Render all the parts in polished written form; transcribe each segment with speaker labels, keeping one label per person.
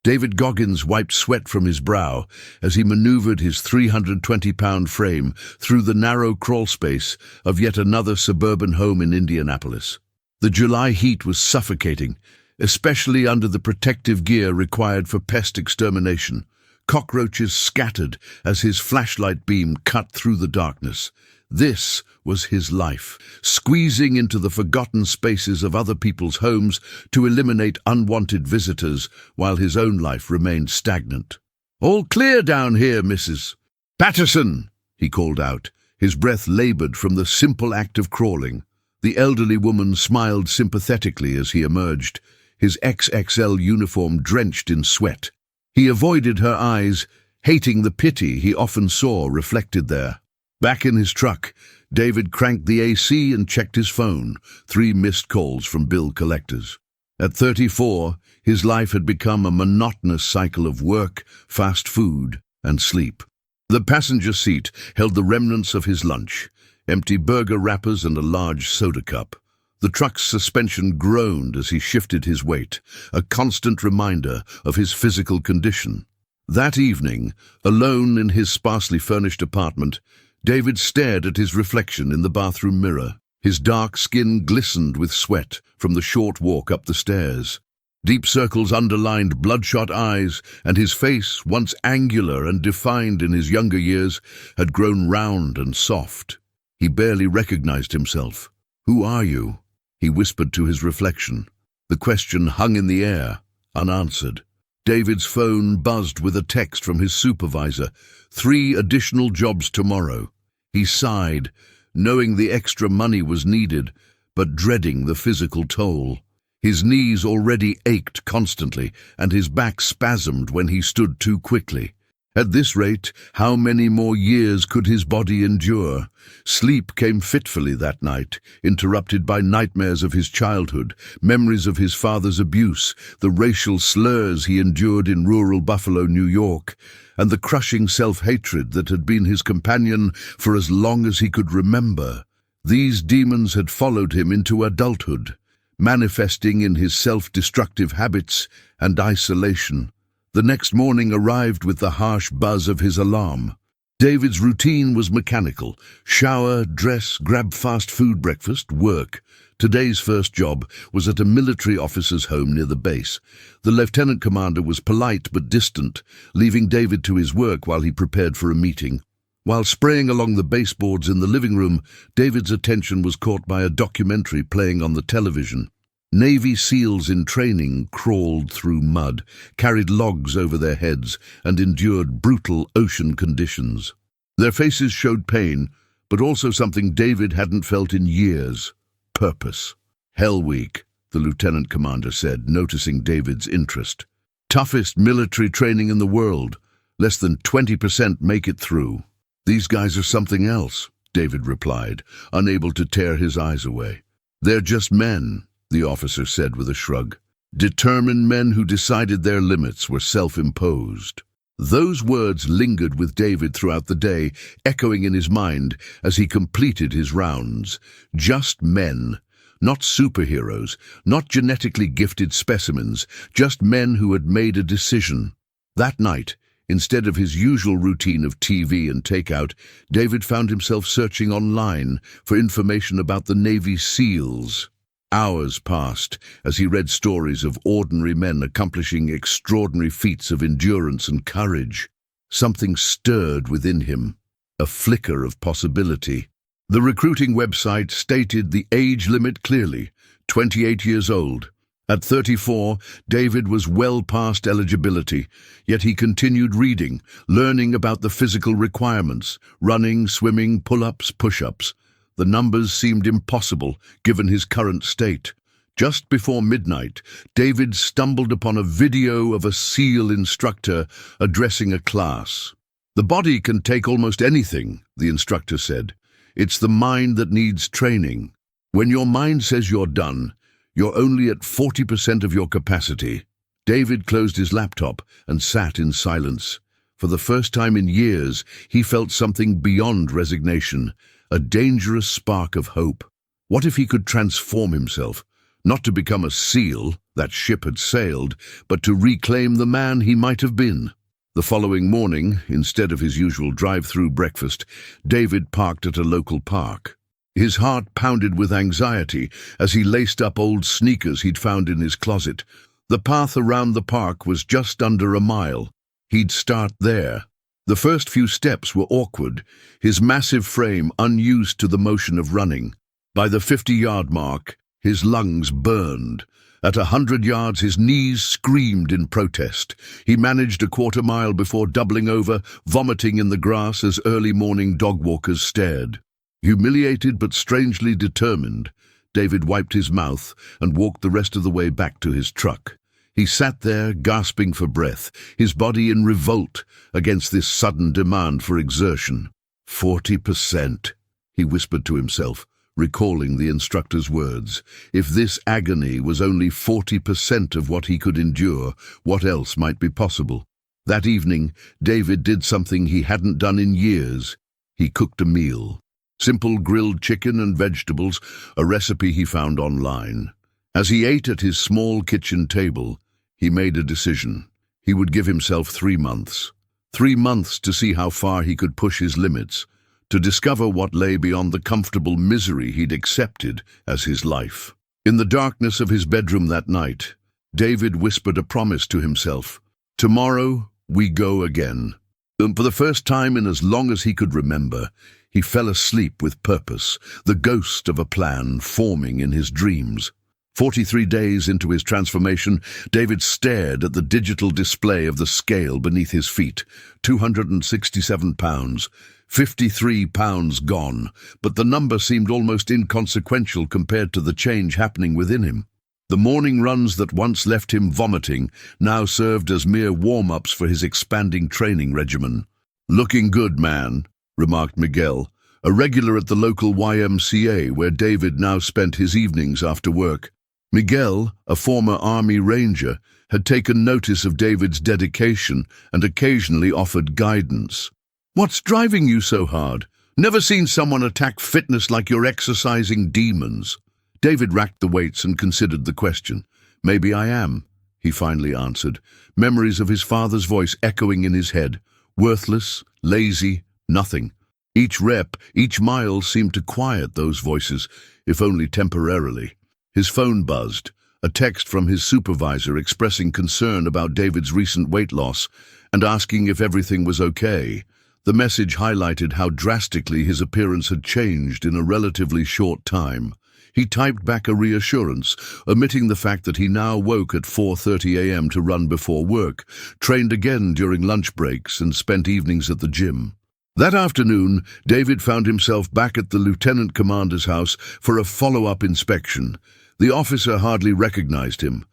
Speaker 1: David Goggins wiped sweat from his brow as he maneuvered his 320-pound frame through the narrow crawl space of yet another suburban home in Indianapolis. The July heat was suffocating, especially under the protective gear required for pest extermination. Cockroaches scattered as his flashlight beam cut through the darkness. This was his life, squeezing into the forgotten spaces of other people's homes to eliminate unwanted visitors while his own life remained stagnant. "All clear down here, Mrs. Patterson," he called out, his breath labored from the simple act of crawling. The elderly woman smiled sympathetically as he emerged, his XXL uniform drenched in sweat. He avoided her eyes, hating the pity he often saw reflected there. Back in his truck, David cranked the AC and checked his phone, 3 missed calls from bill collectors. At 34, his life had become a monotonous cycle of work, fast food, and sleep. The passenger seat held the remnants of his lunch, empty burger wrappers and a large soda cup. The truck's suspension groaned as he shifted his weight, a constant reminder of his physical condition. That evening, alone in his sparsely furnished apartment, David stared at his reflection in the bathroom mirror. His dark skin glistened with sweat from the short walk up the stairs. Deep circles underlined bloodshot eyes, and his face, once angular and defined in his younger years, had grown round and soft. He barely recognized himself. "Who are you?" he whispered to his reflection. The question hung in the air, unanswered. David's phone buzzed with a text from his supervisor. 3 additional jobs tomorrow. He sighed, knowing the extra money was needed, but dreading the physical toll. His knees already ached constantly, and his back spasmed when he stood too quickly. At this rate, how many more years could his body endure? Sleep came fitfully that night, interrupted by nightmares of his childhood, memories of his father's abuse, the racial slurs he endured in rural Buffalo, New York, and the crushing self-hatred that had been his companion for as long as he could remember. These demons had followed him into adulthood, manifesting in his self-destructive habits and isolation. The next morning arrived with the harsh buzz of his alarm. David's routine was mechanical. Shower, dress, grab fast food breakfast, work. Today's first job was at a military officer's home near the base. The lieutenant commander was polite but distant, leaving David to his work while he prepared for a meeting. While spraying along the baseboards in the living room, David's attention was caught by a documentary playing on the television. Navy SEALs in training crawled through mud, carried logs over their heads, and endured brutal ocean conditions. Their faces showed pain, but also something David hadn't felt in years: purpose. "Hell Week," the lieutenant commander said, noticing David's interest. "Toughest military training in the world. Less than 20% make it through." "These guys are something else," David replied, unable to tear his eyes away. "They're just men," the officer said with a shrug. "Determined men who decided their limits were self-imposed." Those words lingered with David throughout the day, echoing in his mind as he completed his rounds. Just men. Not superheroes, not genetically gifted specimens, just men who had made a decision. That night, instead of his usual routine of TV and takeout, David found himself searching online for information about the Navy SEALs. Hours passed as he read stories of ordinary men accomplishing extraordinary feats of endurance and courage. Something stirred within him, a flicker of possibility. The recruiting website stated the age limit clearly: 28 years old. At 34, David was well past eligibility, yet he continued reading, learning about the physical requirements: running, swimming, pull-ups, push-ups. The numbers seemed impossible, given his current state. Just before midnight, David stumbled upon a video of a SEAL instructor addressing a class. "The body can take almost anything," the instructor said. "It's the mind that needs training. When your mind says you're done, you're only at 40% of your capacity." David closed his laptop and sat in silence. For the first time in years, he felt something beyond resignation, a dangerous spark of hope. What if he could transform himself? Not to become a SEAL, that ship had sailed, but to reclaim the man he might have been. The following morning, instead of his usual drive-through breakfast, David parked at a local park. His heart pounded with anxiety as he laced up old sneakers he'd found in his closet. The path around the park was just under a mile. He'd start there. The first few steps were awkward, his massive frame unused to the motion of running. By the 50-yard mark, his lungs burned. At 100 yards, his knees screamed in protest. He managed a quarter-mile before doubling over, vomiting in the grass as early morning dog-walkers stared. Humiliated but strangely determined, David wiped his mouth and walked the rest of the way back to his truck. He sat there, gasping for breath, his body in revolt against this sudden demand for exertion. 40%, he whispered to himself, recalling the instructor's words. If this agony was only 40% of what he could endure, what else might be possible? That evening, David did something he hadn't done in years. He cooked a meal. Simple grilled chicken and vegetables, a recipe he found online. As he ate at his small kitchen table, he made a decision. He would give himself 3 months. 3 months to see how far he could push his limits, to discover what lay beyond the comfortable misery he'd accepted as his life. In the darkness of his bedroom that night, David whispered a promise to himself. Tomorrow, we go again. And for the first time in as long as he could remember, he fell asleep with purpose, the ghost of a plan forming in his dreams. 43 days into his transformation, David stared at the digital display of the scale beneath his feet. 267 pounds. 53 pounds gone, but the number seemed almost inconsequential compared to the change happening within him. The morning runs that once left him vomiting now served as mere warm-ups for his expanding training regimen. "Looking good, man," remarked Miguel, a regular at the local YMCA where David now spent his evenings after work. Miguel, a former Army Ranger, had taken notice of David's dedication and occasionally offered guidance. "What's driving you so hard? Never seen someone attack fitness like you're exercising demons." David racked the weights and considered the question. "Maybe I am," he finally answered, memories of his father's voice echoing in his head. Worthless, lazy, nothing. Each rep, each mile seemed to quiet those voices, if only temporarily. His phone buzzed, a text from his supervisor expressing concern about David's recent weight loss and asking if everything was okay. The message highlighted how drastically his appearance had changed in a relatively short time. He typed back a reassurance, omitting the fact that he now woke at 4:30 a.m. to run before work, trained again during lunch breaks, and spent evenings at the gym. That afternoon, David found himself back at the lieutenant commander's house for a follow-up inspection. The officer hardly recognized him.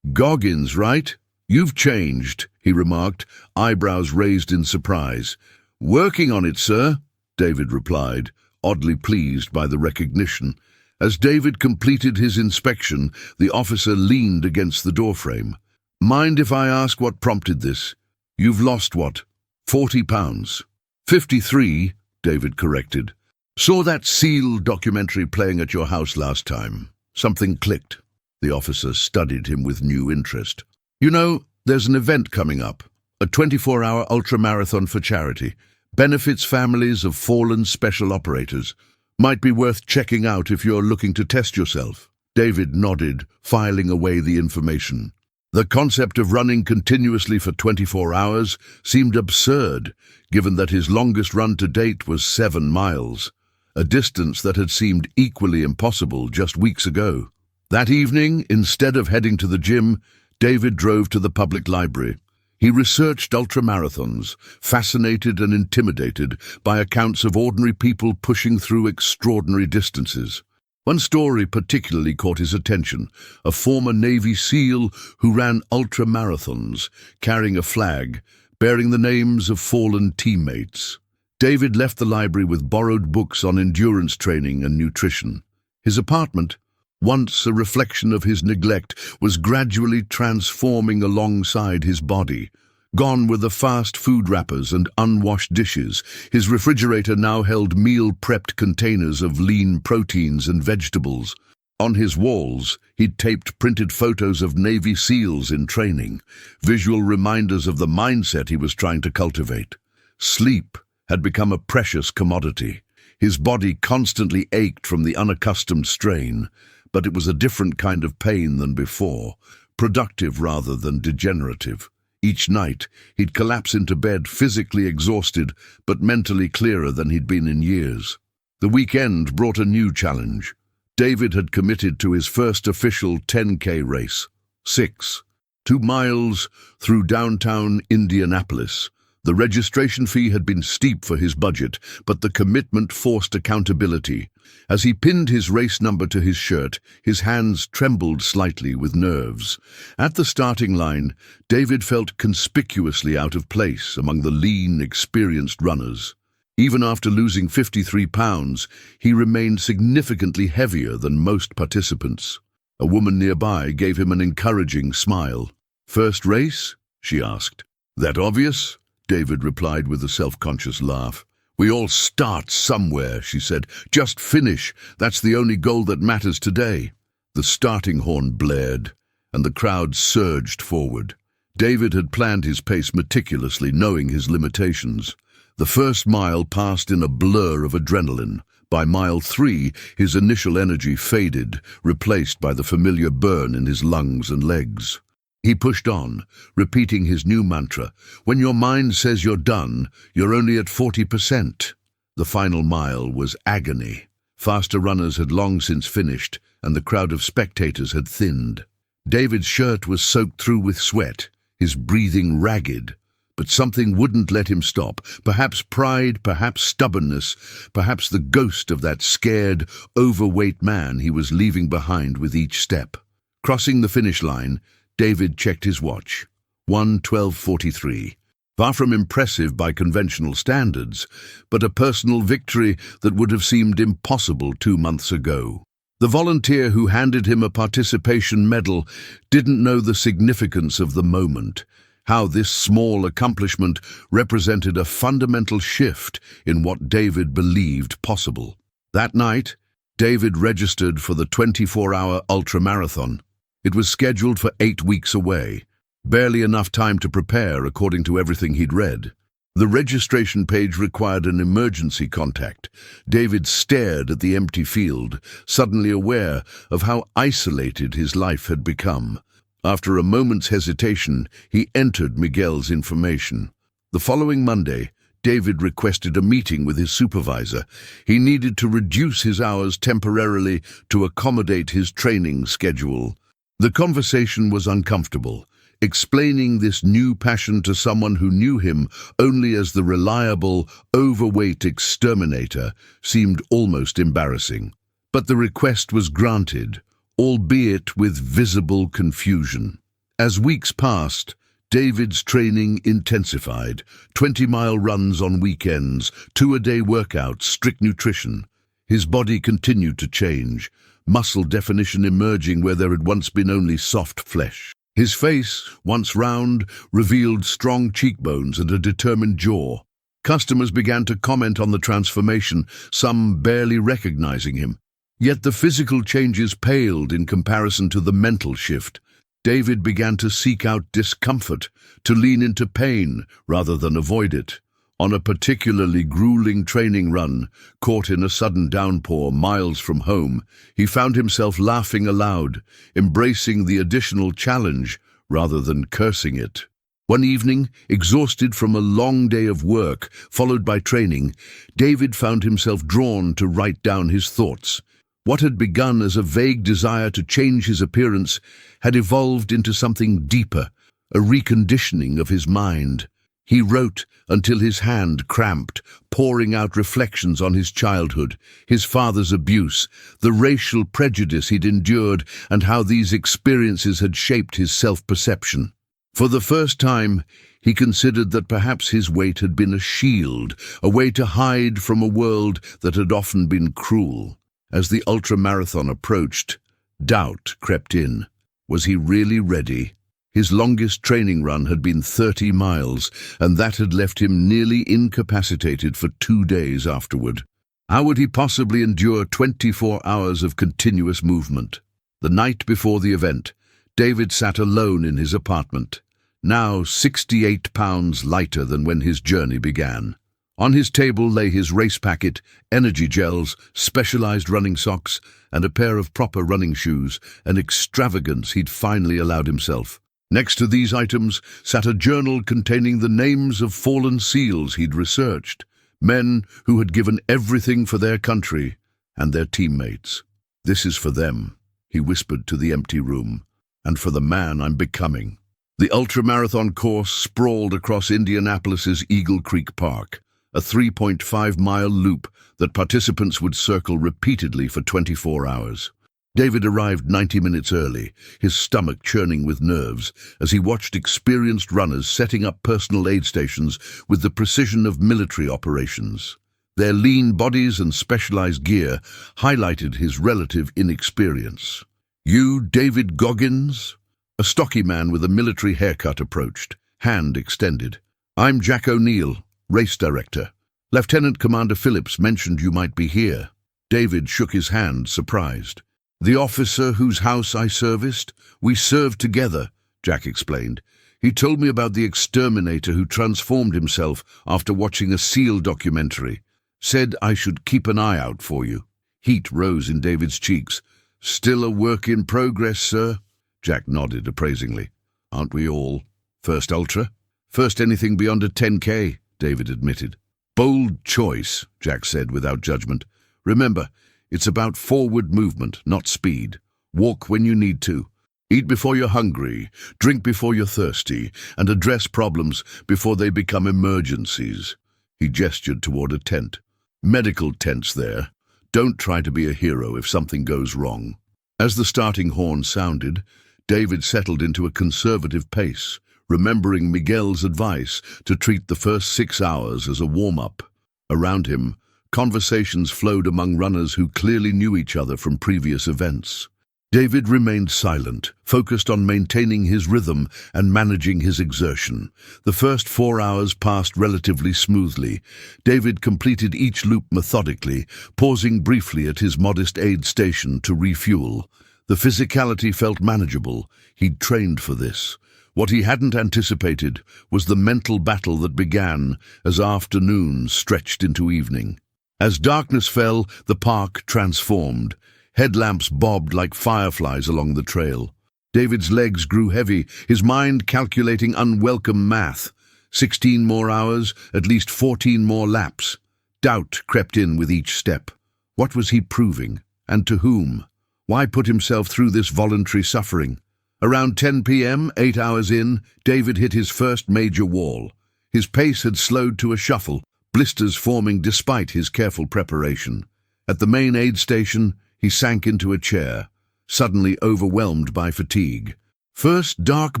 Speaker 1: "Goggins, right? You've changed," he remarked, eyebrows raised in surprise. "Working on it, sir," David replied, oddly pleased by the recognition. As David completed his inspection, the officer leaned against the doorframe. "Mind if I ask what prompted this? You've lost what? 40 pounds. 53, David corrected. "Saw that SEAL documentary playing at your house last time. Something clicked." The officer studied him with new interest. "You know, there's an event coming up, a 24-hour ultramarathon for charity. Benefits families of fallen special operators. Might be worth checking out if you're looking to test yourself." David nodded, filing away the information. The concept of running continuously for 24 hours seemed absurd, given that his longest run to date was 7 miles, a distance that had seemed equally impossible just weeks ago. That evening, instead of heading to the gym, David drove to the public library. He researched ultramarathons, fascinated and intimidated by accounts of ordinary people pushing through extraordinary distances. One story particularly caught his attention, a former Navy SEAL who ran ultramarathons, carrying a flag, bearing the names of fallen teammates. David left the library with borrowed books on endurance training and nutrition. His apartment, once a reflection of his neglect, was gradually transforming alongside his body. Gone were the fast food wrappers and unwashed dishes. His refrigerator now held meal-prepped containers of lean proteins and vegetables. On his walls, he'd taped printed photos of Navy SEALs in training, visual reminders of the mindset he was trying to cultivate. Sleep had become a precious commodity. His body constantly ached from the unaccustomed strain, but it was a different kind of pain than before, productive rather than degenerative. Each night, he'd collapse into bed physically exhausted, but mentally clearer than he'd been in years. The weekend brought a new challenge. David had committed to his first official 10K race. 2 miles through downtown Indianapolis. The registration fee had been steep for his budget, but the commitment forced accountability. As he pinned his race number to his shirt, his hands trembled slightly with nerves. At the starting line, David felt conspicuously out of place among the lean, experienced runners. Even after losing 53 pounds, he remained significantly heavier than most participants. A woman nearby gave him an encouraging smile. "First race?" she asked. "That obvious?" David replied with a self-conscious laugh. "We all start somewhere," she said. "Just finish. That's the only goal that matters today." The starting horn blared, and the crowd surged forward. David had planned his pace meticulously, knowing his limitations. The first mile passed in a blur of adrenaline. By mile 3, his initial energy faded, replaced by the familiar burn in his lungs and legs. He pushed on, repeating his new mantra, "When your mind says you're done, you're only at 40%. The final mile was agony. Faster runners had long since finished, and the crowd of spectators had thinned. David's shirt was soaked through with sweat, his breathing ragged. But something wouldn't let him stop. Perhaps pride, perhaps stubbornness, perhaps the ghost of that scared, overweight man he was leaving behind with each step. Crossing the finish line, David checked his watch. 1:12:43. Far from impressive by conventional standards, but a personal victory that would have seemed impossible 2 months ago. The volunteer who handed him a participation medal didn't know the significance of the moment, how this small accomplishment represented a fundamental shift in what David believed possible. That night, David registered for the 24-hour ultramarathon. It was scheduled for 8 weeks away, barely enough time to prepare according to everything he'd read. The registration page required an emergency contact. David stared at the empty field, suddenly aware of how isolated his life had become. After a moment's hesitation, he entered Miguel's information. The following Monday, David requested a meeting with his supervisor. He needed to reduce his hours temporarily to accommodate his training schedule. The conversation was uncomfortable. Explaining this new passion to someone who knew him only as the reliable, overweight exterminator seemed almost embarrassing. But the request was granted, albeit with visible confusion. As weeks passed, David's training intensified. 20-mile runs on weekends, 2-a-day workouts, strict nutrition. His body continued to change, muscle definition emerging where there had once been only soft flesh. His face, once round, revealed strong cheekbones and a determined jaw. Customers began to comment on the transformation, some barely recognizing him. Yet the physical changes paled in comparison to the mental shift. David began to seek out discomfort, to lean into pain rather than avoid it. On a particularly grueling training run, caught in a sudden downpour miles from home, he found himself laughing aloud, embracing the additional challenge rather than cursing it. One evening, exhausted from a long day of work, followed by training, David found himself drawn to write down his thoughts. What had begun as a vague desire to change his appearance had evolved into something deeper, a reconditioning of his mind. He wrote until his hand cramped, pouring out reflections on his childhood, his father's abuse, the racial prejudice he'd endured, and how these experiences had shaped his self-perception. For the first time, he considered that perhaps his weight had been a shield, a way to hide from a world that had often been cruel. As the ultramarathon approached, doubt crept in. Was he really ready? His longest training run had been 30 miles, and that had left him nearly incapacitated for 2 days afterward. How would he possibly endure 24 hours of continuous movement? The night before the event, David sat alone in his apartment, now 68 pounds lighter than when his journey began. On his table lay his race packet, energy gels, specialized running socks, and a pair of proper running shoes, an extravagance he'd finally allowed himself. Next to these items sat a journal containing the names of fallen SEALs he'd researched, men who had given everything for their country and their teammates. "This is for them," he whispered to the empty room, "and for the man I'm becoming." The ultramarathon course sprawled across Indianapolis's Eagle Creek Park, a 3.5-mile loop that participants would circle repeatedly for 24 hours. David arrived 90 minutes early, his stomach churning with nerves, as he watched experienced runners setting up personal aid stations with the precision of military operations. Their lean bodies and specialized gear highlighted his relative inexperience. "You, David Goggins?" A stocky man with a military haircut approached, hand extended. "I'm Jack O'Neill, race director. Lieutenant Commander Phillips mentioned you might be here." David shook his hand, surprised. "The officer whose house I serviced? We served together," Jack explained. "He told me about the exterminator who transformed himself after watching a SEAL documentary. Said I should keep an eye out for you." Heat rose in David's cheeks. "Still a work in progress, sir?" Jack nodded appraisingly. "Aren't we all? First ultra?" "First anything beyond a 10K, David admitted. "Bold choice," Jack said without judgment. "Remember, it's about forward movement, not speed. Walk when you need to. Eat before you're hungry, drink before you're thirsty, and address problems before they become emergencies." He gestured toward a tent. "Medical tents there. Don't try to be a hero if something goes wrong." As the starting horn sounded, David settled into a conservative pace, remembering Miguel's advice to treat the first 6 hours as a warm-up. Around him, conversations flowed among runners who clearly knew each other from previous events. David remained silent, focused on maintaining his rhythm and managing his exertion. The first 4 hours passed relatively smoothly. David completed each loop methodically, pausing briefly at his modest aid station to refuel. The physicality felt manageable. He'd trained for this. What he hadn't anticipated was the mental battle that began as afternoon stretched into evening. As darkness fell, the park transformed. Headlamps bobbed like fireflies along the trail. David's legs grew heavy, his mind calculating unwelcome math. 16 more hours, at least 14 more laps. Doubt crept in with each step. What was he proving? And to whom? Why put himself through this voluntary suffering? Around 10 p.m., 8 hours in, David hit his first major wall. His pace had slowed to a shuffle, blisters forming despite his careful preparation. At the main aid station, he sank into a chair, suddenly overwhelmed by fatigue. "First dark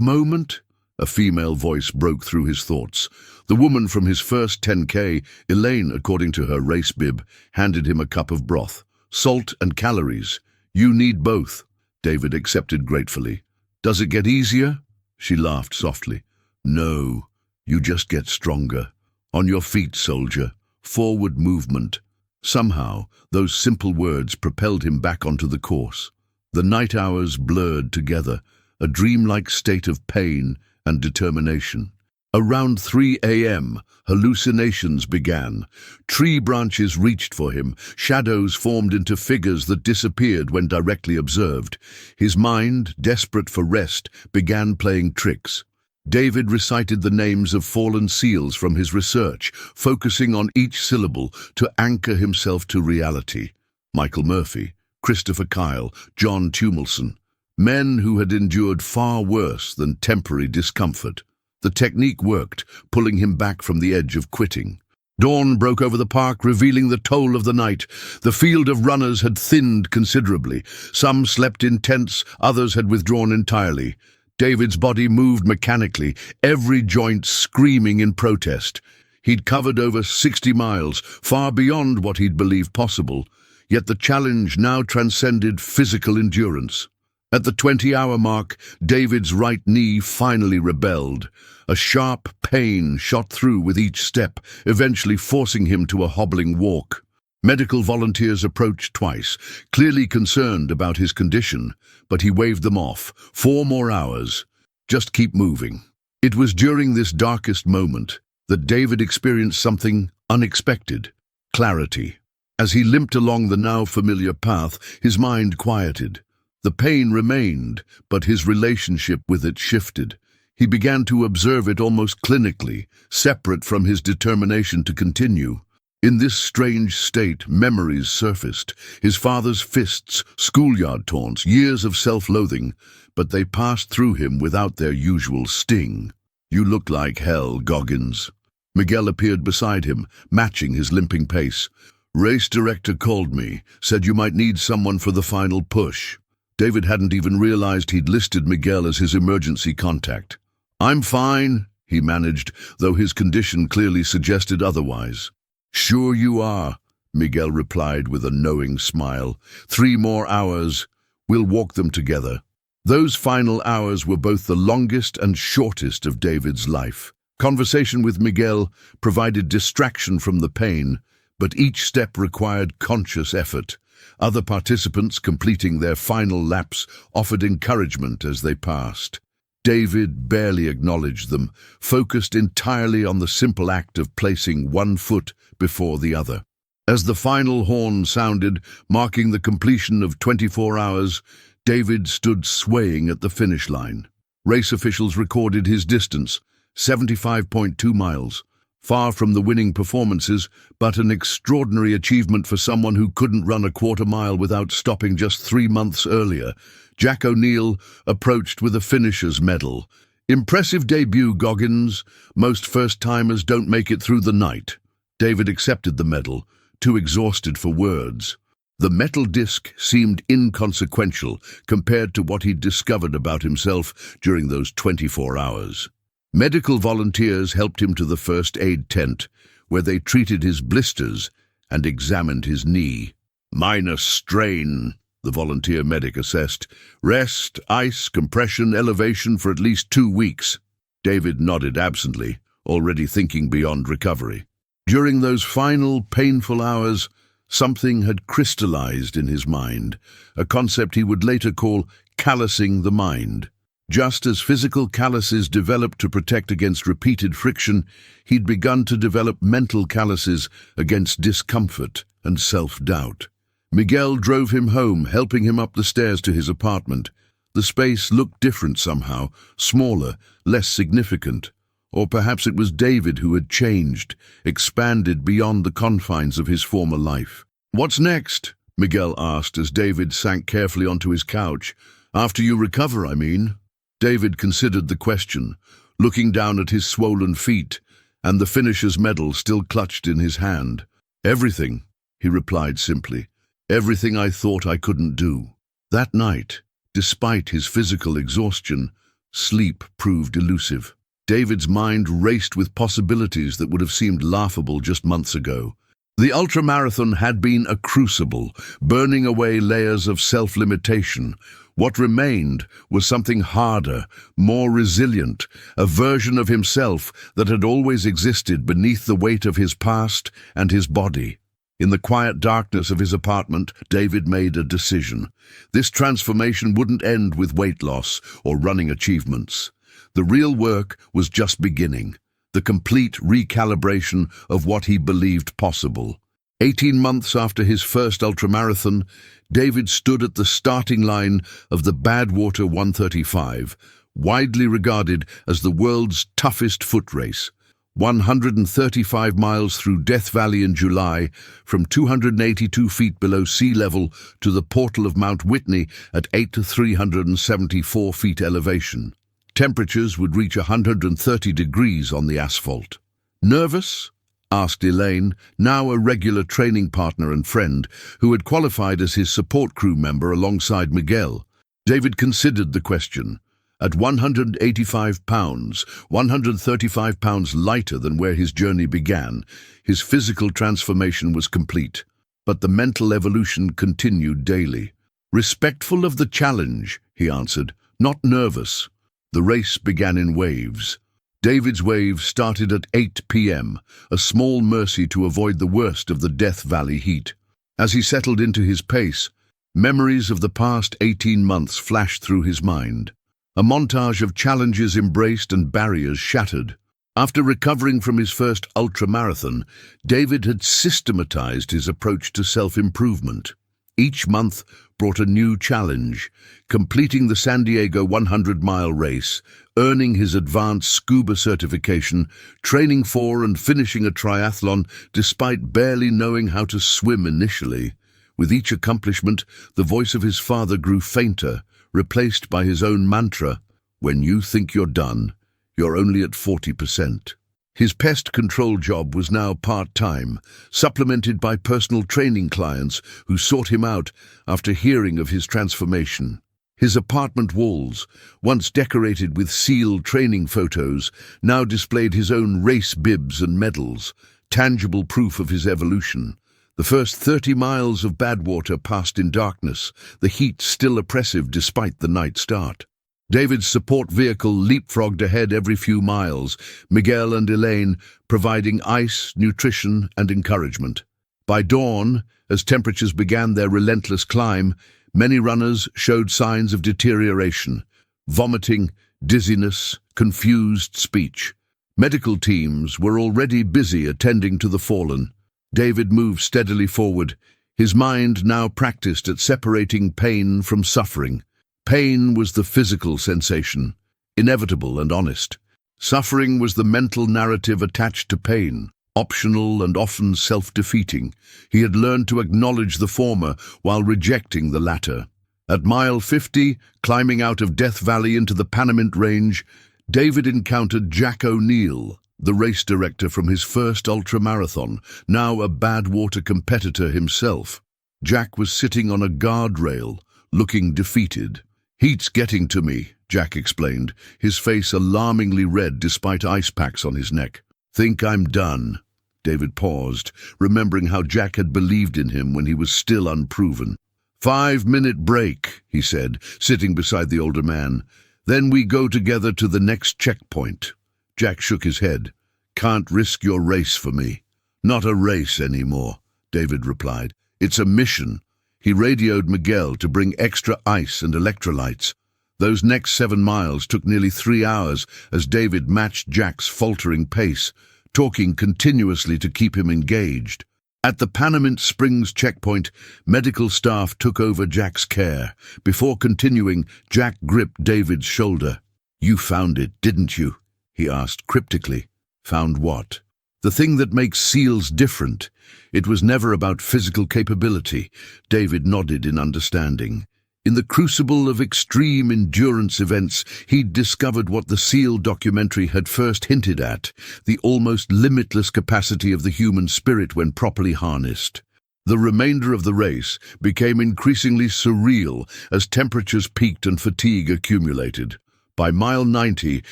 Speaker 1: moment?" A female voice broke through his thoughts. The woman from his first 10K, Elaine, according to her race bib, handed him a cup of broth. "Salt and calories. You need both," David accepted gratefully. "Does it get easier?" She laughed softly. "No, you just get stronger. On your feet, soldier. Forward movement." Somehow, those simple words propelled him back onto the course. The night hours blurred together, a dreamlike state of pain and determination. Around 3 a.m., hallucinations began. Tree branches reached for him. Shadows formed into figures that disappeared when directly observed. His mind, desperate for rest, began playing tricks. David recited the names of fallen SEALs from his research, focusing on each syllable to anchor himself to reality. Michael Murphy, Christopher Kyle, John Tumilson. Men who had endured far worse than temporary discomfort. The technique worked, pulling him back from the edge of quitting. Dawn broke over the park, revealing the toll of the night. The field of runners had thinned considerably. Some slept in tents, others had withdrawn entirely. David's body moved mechanically, every joint screaming in protest. He'd covered over 60 miles, far beyond what he'd believed possible, yet the challenge now transcended physical endurance. At the 20-hour mark, David's right knee finally rebelled. A sharp pain shot through with each step, eventually forcing him to a hobbling walk. Medical volunteers approached twice, clearly concerned about his condition, but he waved them off. 4 more hours. Just keep moving. It was during this darkest moment that David experienced something unexpected: clarity. As he limped along the now familiar path, his mind quieted. The pain remained, but his relationship with it shifted. He began to observe it almost clinically, separate from his determination to continue. In this strange state, memories surfaced: his father's fists, schoolyard taunts, years of self-loathing, but they passed through him without their usual sting. "You look like hell, Goggins." Miguel appeared beside him, matching his limping pace. "Race director called me, said you might need someone for the final push." David hadn't even realized he'd listed Miguel as his emergency contact. "I'm fine," he managed, though his condition clearly suggested otherwise. "Sure you are," Miguel replied with a knowing smile. 3 more hours. We'll walk them together." Those final hours were both the longest and shortest of David's life. Conversation with Miguel provided distraction from the pain, but each step required conscious effort. Other participants, completing their final laps, offered encouragement as they passed. David barely acknowledged them, focused entirely on the simple act of placing one foot before the other. As the final horn sounded, marking the completion of 24 hours, David stood swaying at the finish line. Race officials recorded his distance, 75.2 miles. Far from the winning performances, but an extraordinary achievement for someone who couldn't run a quarter mile without stopping just 3 months earlier. Jack O'Neill approached with a finisher's medal. "Impressive debut, Goggins. Most first-timers don't make it through the night." David accepted the medal, too exhausted for words. The metal disc seemed inconsequential compared to what he'd discovered about himself during those 24 hours. Medical volunteers helped him to the first aid tent, where they treated his blisters and examined his knee. "Minor strain," the volunteer medic assessed. "Rest, ice, compression, elevation for at least 2 weeks." David nodded absently, already thinking beyond recovery. During those final, painful hours, something had crystallized in his mind, a concept he would later call callousing the mind. Just as physical calluses developed to protect against repeated friction, he'd begun to develop mental calluses against discomfort and self-doubt. Miguel drove him home, helping him up the stairs to his apartment. The space looked different somehow, smaller, less significant. Or perhaps it was David who had changed, expanded beyond the confines of his former life. "What's next?" Miguel asked as David sank carefully onto his couch. "After you recover, I mean." David considered the question, looking down at his swollen feet and the finisher's medal still clutched in his hand. "Everything," he replied simply. "Everything I thought I couldn't do." That night, despite his physical exhaustion, sleep proved elusive. David's mind raced with possibilities that would have seemed laughable just months ago. The ultramarathon had been a crucible, burning away layers of self-limitation. What remained was something harder, more resilient, a version of himself that had always existed beneath the weight of his past and his body. In the quiet darkness of his apartment, David made a decision. This transformation wouldn't end with weight loss or running achievements. The real work was just beginning, the complete recalibration of what he believed possible. 18 months after his first ultramarathon, David stood at the starting line of the Badwater 135, widely regarded as the world's toughest foot race. 135 miles through Death Valley in July, from 282 feet below sea level to the portal of Mount Whitney at 374 feet elevation. Temperatures would reach 130 degrees on the asphalt. "Nervous?" asked Elaine, now a regular training partner and friend, who had qualified as his support crew member alongside Miguel. David considered the question. At 185 pounds, 135 pounds lighter than where his journey began, his physical transformation was complete. But the mental evolution continued daily. "Respectful of the challenge," he answered, "not nervous." The race began in waves. David's wave started at 8 p.m., a small mercy to avoid the worst of the Death Valley heat. As he settled into his pace, memories of the past 18 months flashed through his mind. A montage of challenges embraced and barriers shattered. After recovering from his first ultramarathon, David had systematized his approach to self-improvement. Each month brought a new challenge, completing the San Diego 100-mile race, earning his advanced scuba certification, training for and finishing a triathlon despite barely knowing how to swim initially. With each accomplishment, the voice of his father grew fainter, replaced by his own mantra, "When you think you're done, you're only at 40%. His pest control job was now part-time, supplemented by personal training clients who sought him out after hearing of his transformation. His apartment walls, once decorated with SEAL training photos, now displayed his own race bibs and medals, tangible proof of his evolution. The first 30 miles of Badwater passed in darkness, the heat still oppressive despite the night start. David's support vehicle leapfrogged ahead every few miles, Miguel and Elaine providing ice, nutrition, and encouragement. By dawn, as temperatures began their relentless climb, many runners showed signs of deterioration, vomiting, dizziness, confused speech. Medical teams were already busy attending to the fallen. David moved steadily forward, his mind now practiced at separating pain from suffering. Pain was the physical sensation, inevitable and honest. Suffering was the mental narrative attached to pain, optional and often self-defeating. He had learned to acknowledge the former while rejecting the latter. At mile 50, climbing out of Death Valley into the Panamint Range, David encountered Jack O'Neill, the race director from his first ultramarathon, now a Badwater competitor himself. Jack was sitting on a guardrail, looking defeated. "Heat's getting to me," Jack explained, his face alarmingly red despite ice packs on his neck. "Think I'm done." David paused, remembering how Jack had believed in him when he was still unproven. 5-minute break," he said, sitting beside the older man. "Then we go together to the next checkpoint." Jack shook his head. "Can't risk your race for me." "Not a race anymore," David replied. "It's a mission." He radioed Miguel to bring extra ice and electrolytes. Those next 7 miles took nearly 3 hours as David matched Jack's faltering pace, talking continuously to keep him engaged. At the Panamint Springs checkpoint, medical staff took over Jack's care. Before continuing, Jack gripped David's shoulder. "You found it, didn't you?" he asked cryptically. "Found what?" "The thing that makes SEALs different. It was never about physical capability." David nodded in understanding. In the crucible of extreme endurance events, he'd discovered what the SEAL documentary had first hinted at, the almost limitless capacity of the human spirit when properly harnessed. The remainder of the race became increasingly surreal as temperatures peaked and fatigue accumulated. By mile 90,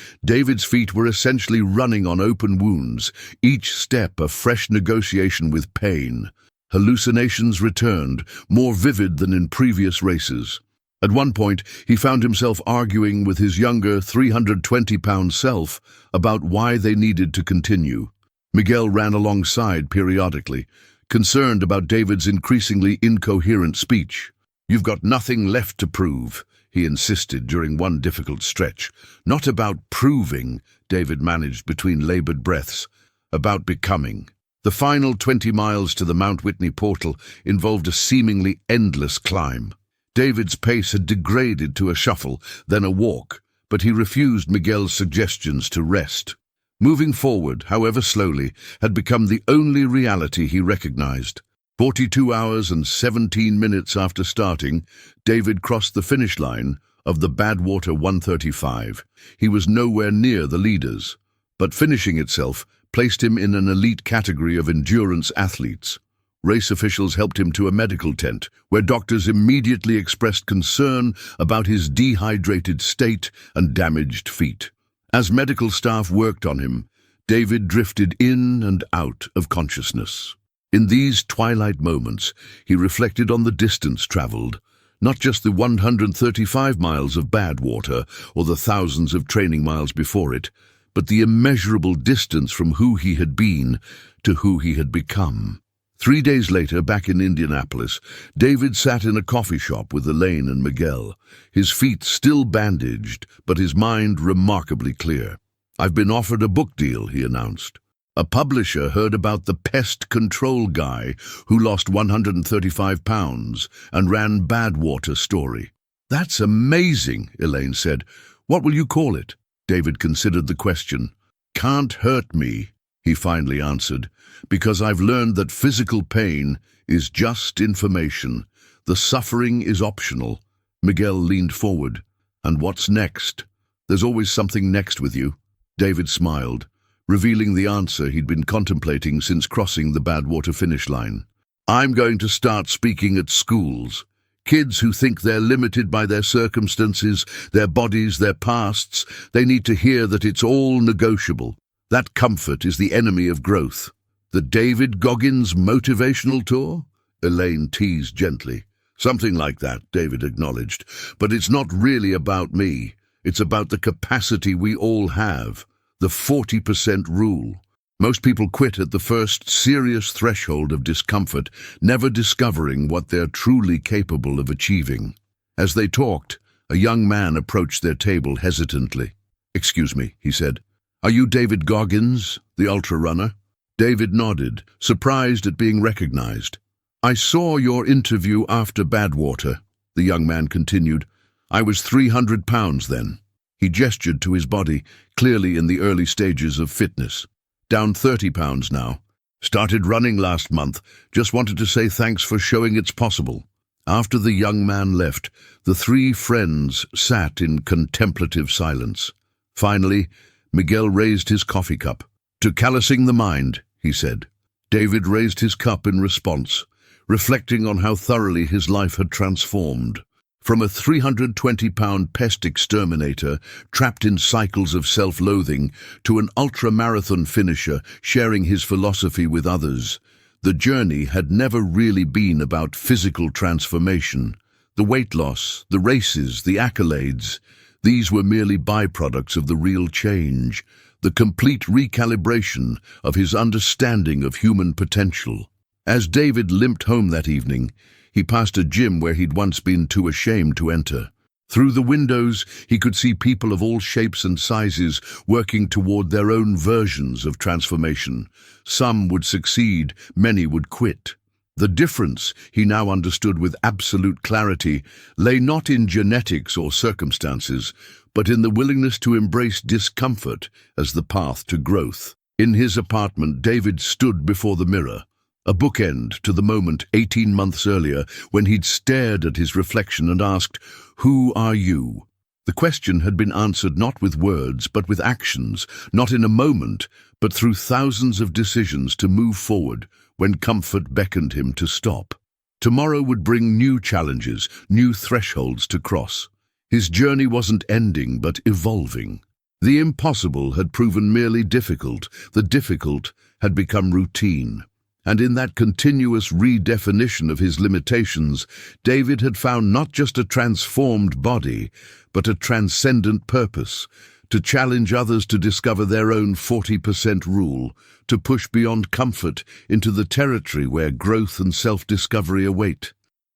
Speaker 1: David's feet were essentially running on open wounds, each step a fresh negotiation with pain. Hallucinations returned, more vivid than in previous races. At one point, he found himself arguing with his younger 320-pound self about why they needed to continue. Miguel ran alongside periodically, concerned about David's increasingly incoherent speech. "You've got nothing left to prove," he insisted during one difficult stretch. "Not about proving," David managed between labored breaths. "About becoming." The final 20 miles to the Mount Whitney portal involved a seemingly endless climb. David's pace had degraded to a shuffle, then a walk, but he refused Miguel's suggestions to rest. Moving forward, however slowly, had become the only reality he recognized. 42 hours and 17 minutes after starting, David crossed the finish line of the Badwater 135. He was nowhere near the leaders, but finishing itself placed him in an elite category of endurance athletes. Race officials helped him to a medical tent, where doctors immediately expressed concern about his dehydrated state and damaged feet. As medical staff worked on him, David drifted in and out of consciousness. In these twilight moments, he reflected on the distance traveled, not just the 135 miles of Badwater or the thousands of training miles before it, but the immeasurable distance from who he had been to who he had become. 3 days later, back in Indianapolis, David sat in a coffee shop with Elaine and Miguel, his feet still bandaged, but his mind remarkably clear. "I've been offered a book deal," he announced. "A publisher heard about the pest control guy who lost 135 pounds and ran Badwater story." "That's amazing," Elaine said. "What will you call it?" David considered the question. "Can't Hurt Me," he finally answered, "because I've learned that physical pain is just information. The suffering is optional." Miguel leaned forward. "And what's next?" "There's always something next with you." David smiled, revealing the answer he'd been contemplating since crossing the Badwater finish line. "I'm going to start speaking at schools. Kids who think they're limited by their circumstances, their bodies, their pasts, they need to hear that it's all negotiable. That comfort is the enemy of growth." "The David Goggins motivational tour?" Elaine teased gently. "Something like that," David acknowledged. "But it's not really about me. It's about the capacity we all have, the 40% rule. Most people quit at the first serious threshold of discomfort, never discovering what they're truly capable of achieving." As they talked, a young man approached their table hesitantly. "Excuse me," he said. "Are you David Goggins, the ultra-runner?" David nodded, surprised at being recognized. "I saw your interview after Badwater," the young man continued. "I was 300 pounds then." He gestured to his body, clearly in the early stages of fitness. "Down 30 pounds now. Started running last month. Just wanted to say thanks for showing it's possible." After the young man left, the three friends sat in contemplative silence. Finally, Miguel raised his coffee cup. "To callousing the mind," he said. David raised his cup in response, reflecting on how thoroughly his life had transformed. From a 320-pound pest exterminator trapped in cycles of self-loathing to an ultra-marathon finisher sharing his philosophy with others, the journey had never really been about physical transformation. The weight loss, the races, the accolades, these were merely byproducts of the real change, the complete recalibration of his understanding of human potential. As David limped home that evening, he passed a gym where he'd once been too ashamed to enter. Through the windows, he could see people of all shapes and sizes working toward their own versions of transformation. Some would succeed, many would quit. The difference, he now understood with absolute clarity, lay not in genetics or circumstances, but in the willingness to embrace discomfort as the path to growth. In his apartment, David stood before the mirror, a bookend to the moment 18 months earlier when he'd stared at his reflection and asked, "Who are you?" The question had been answered not with words but with actions, not in a moment, but through thousands of decisions to move forward when comfort beckoned him to stop. Tomorrow would bring new challenges, new thresholds to cross. His journey wasn't ending but evolving. The impossible had proven merely difficult, the difficult had become routine. And in that continuous redefinition of his limitations, David had found not just a transformed body, but a transcendent purpose, to challenge others to discover their own 40% rule, to push beyond comfort into the territory where growth and self-discovery await.